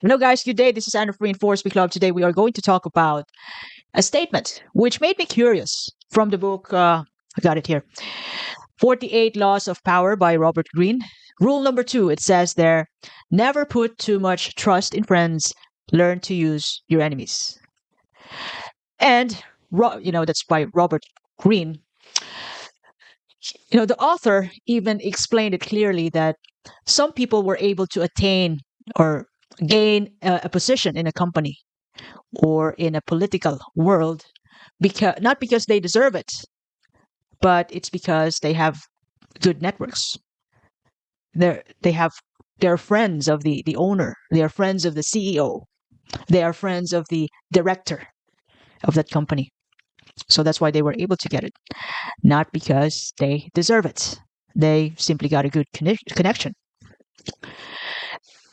Hello, guys. Good day. This is Anna Free Force Club. Today, we are going to talk about a statement which made me curious from the book. I got it here 48 Laws of Power by Robert Greene. Rule number 2, it says there, never put too much trust in friends, learn to use your enemies. And, that's by Robert Greene. The author even explained it clearly that some people were able to attain or gain a position in a company or in a political world because not because they deserve it, but it's because they have good networks. They're friends of the owner, they are friends of the CEO, they are friends of the director of that company. So that's why they were able to get it, not because they deserve it. They simply got a good connection.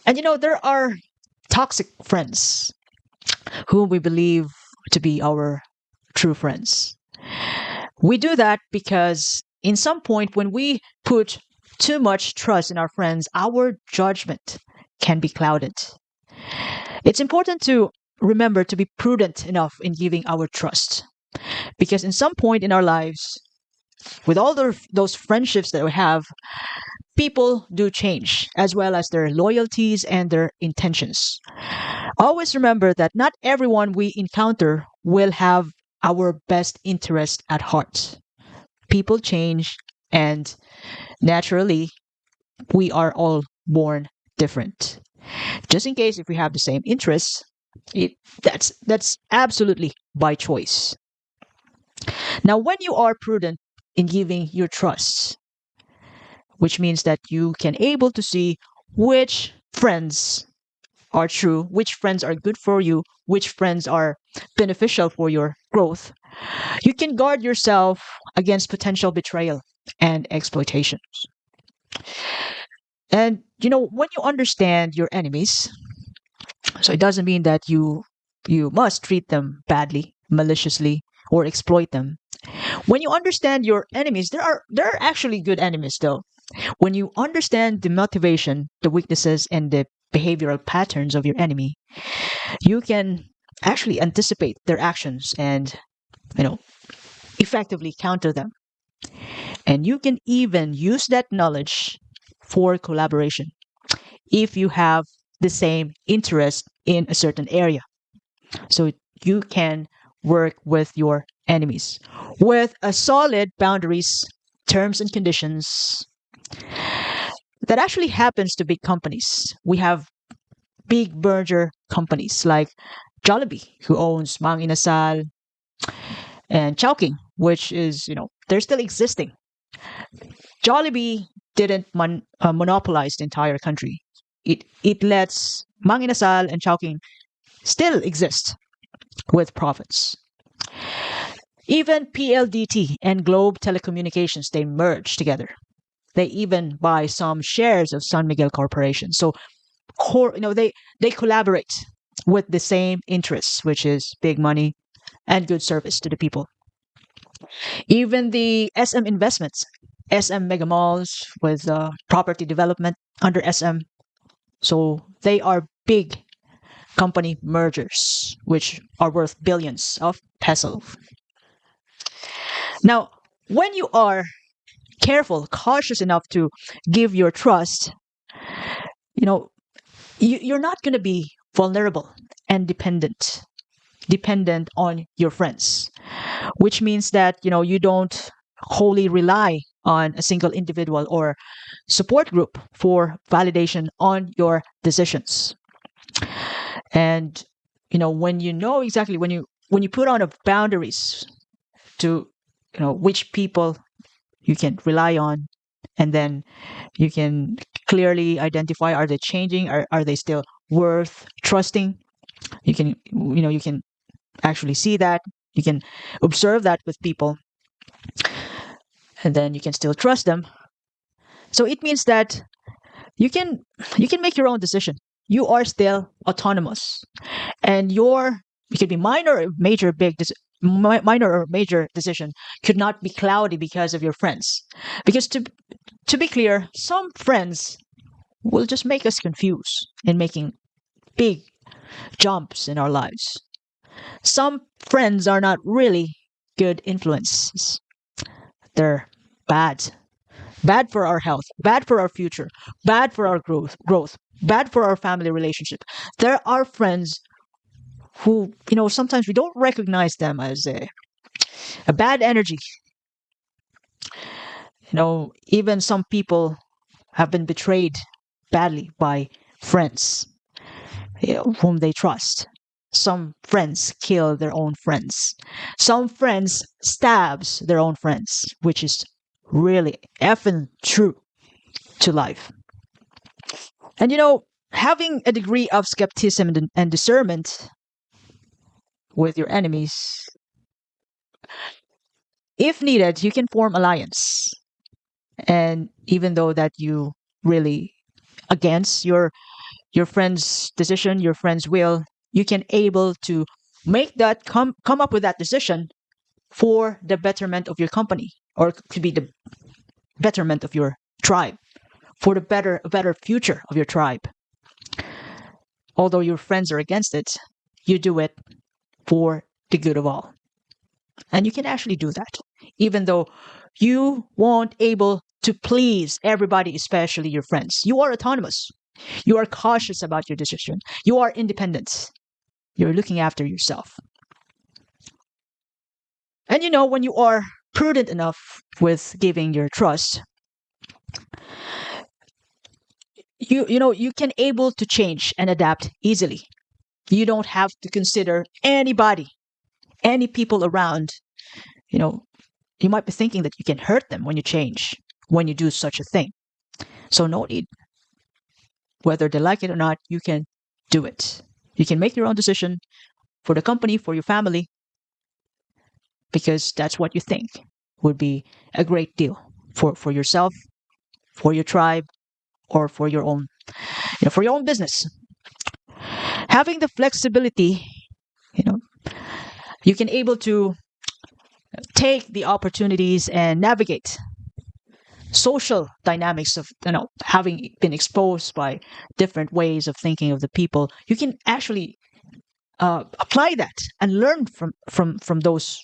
And there are toxic friends whom we believe to be our true friends. We do that because in some point when we put too much trust in our friends, our judgment can be clouded. It's important to remember to be prudent enough in giving our trust, because in some point in our lives, with all those friendships that we have, people do change, as well as their loyalties and their intentions. Always remember that not everyone we encounter will have our best interest at heart. People change, and naturally, we are all born different. Just in case if we have the same interests, that's absolutely by choice. Now, when you are prudent in giving your trust, which means that you can able to see which friends are true, which friends are good for you, which friends are beneficial for your growth, you can guard yourself against potential betrayal and exploitation. And when you understand your enemies, so it doesn't mean that you must treat them badly, maliciously, or exploit them. When you understand your enemies, there are actually good enemies though. When you understand the motivation, the weaknesses, and the behavioral patterns of your enemy, you can actually anticipate their actions and you know effectively counter them. And you can even use that knowledge for collaboration if you have the same interest in a certain area. So you can work with your enemies with a solid boundaries, terms and conditions. That actually happens to big companies. We have big merger companies like Jollibee, who owns Mang Inasal, and Chowking, which is, they're still existing. Jollibee didn't monopolize the entire country. It lets Mang Inasal and Chowking still exist with profits. Even PLDT and Globe Telecommunications, they merge together. They even buy some shares of San Miguel Corporation. So, they collaborate with the same interests, which is big money and good service to the people. Even the SM investments, SM Mega Malls with property development under SM. So they are big company mergers, which are worth billions of pesos. Now, when you are careful, cautious enough to give your trust, you know, you're not going to be vulnerable and dependent on your friends, which means that you don't wholly rely on a single individual or support group for validation on your decisions. And when you know exactly when you put on a boundaries to which people you can rely on, and then you can clearly identify, are they changing, are they still worth trusting. You can actually see that, you can observe that with people, and then you can still trust them. So it means that you can make your own decision. You are still autonomous, and your it could be minor or major decision could not be cloudy because of your friends. Because to be clear, some friends will just make us confused in making big jumps in our lives. Some friends are not really good influences. They're bad. Bad for our health, bad for our future, bad for our growth, bad for our family relationship. There are friends who, sometimes we don't recognize them as a bad energy. Even some people have been betrayed badly by friends, whom they trust. Some friends kill their own friends. Some friends stabs their own friends, which is really effing true to life. And having a degree of skepticism and discernment with your enemies, if needed, you can form alliance. And even though that you really against your friend's decision, your friend's will, you can able to make that come up with that decision for the betterment of your company, or it could be the betterment of your tribe, for the better future of your tribe. Although your friends are against it, you do it for the good of all. And you can actually do that, even though you won't able to please everybody, especially your friends. You are autonomous. You are cautious about your decision. You are independent. You're looking after yourself. And when you are prudent enough with giving your trust, you can able to change and adapt easily. You don't have to consider anybody, any people around. You know, you might be thinking that you can hurt them when you change, when you do such a thing. So no need. Whether they like it or not, you can do it. You can make your own decision for the company, for your family, because that's what you think would be a great deal for yourself, for your tribe, or for your own business. Having the flexibility, you know, you can able to take the opportunities and navigate social dynamics of having been exposed by different ways of thinking of the people. You can actually apply that and learn from those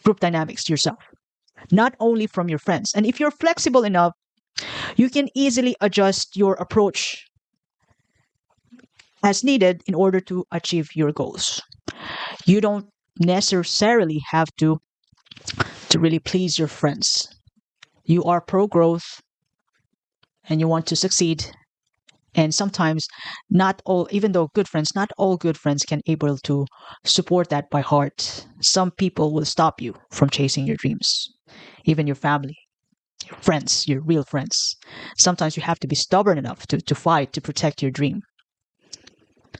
group dynamics yourself, not only from your friends. And if you're flexible enough, you can easily adjust your approach as needed in order to achieve your goals. You don't necessarily have to really please your friends. You are pro growth and you want to succeed. And sometimes not all, even though good friends, not all good friends can able to support that by heart. Some people will stop you from chasing your dreams, even your family, your friends, your real friends. Sometimes you have to be stubborn enough to fight to protect your dream.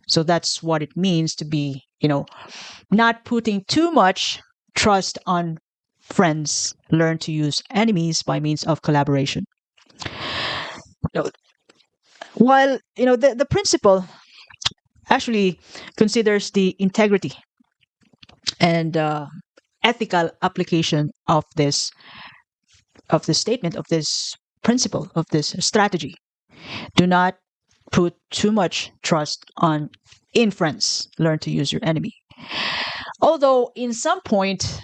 So that's what it means to be, not putting too much trust on friends. Learn to use enemies by means of collaboration. You know, while the principle actually considers the integrity and ethical application of this statement, of this principle, of this strategy. Do not put too much trust on in friends. Learn to use your enemy. Although in some point,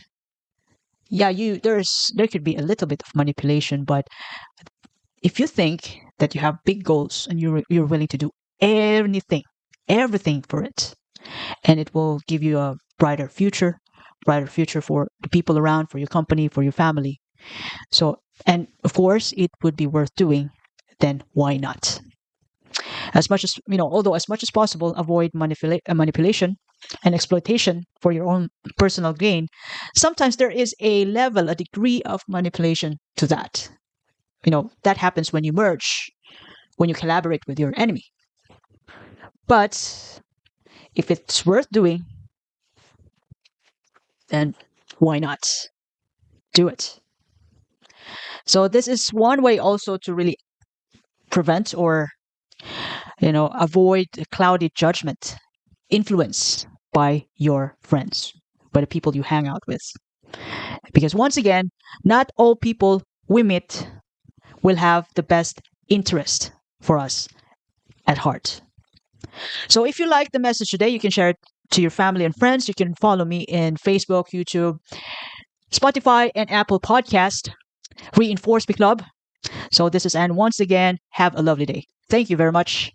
yeah, there could be a little bit of manipulation, but if you think that you have big goals and you're willing to do anything, everything for it, and it will give you a brighter future for the people around, for your company, for your family. So, and of course, it would be worth doing. Then why not? As much as although as much as possible, avoid manipulation and exploitation for your own personal gain. Sometimes there is a degree of manipulation to that. That happens when you merge, when you collaborate with your enemy. But if it's worth doing, then why not do it? So this is one way also to really prevent or avoid cloudy judgment influence by your friends, by the people you hang out with. Because once again, not all people we meet will have the best interest for us. at heart. So if you like the message today, you can share it to your family and friends. You can follow me in Facebook, YouTube, Spotify, and Apple Podcast. Reinforce Me Club. So this is Anne once again. Have a lovely day. Thank you very much.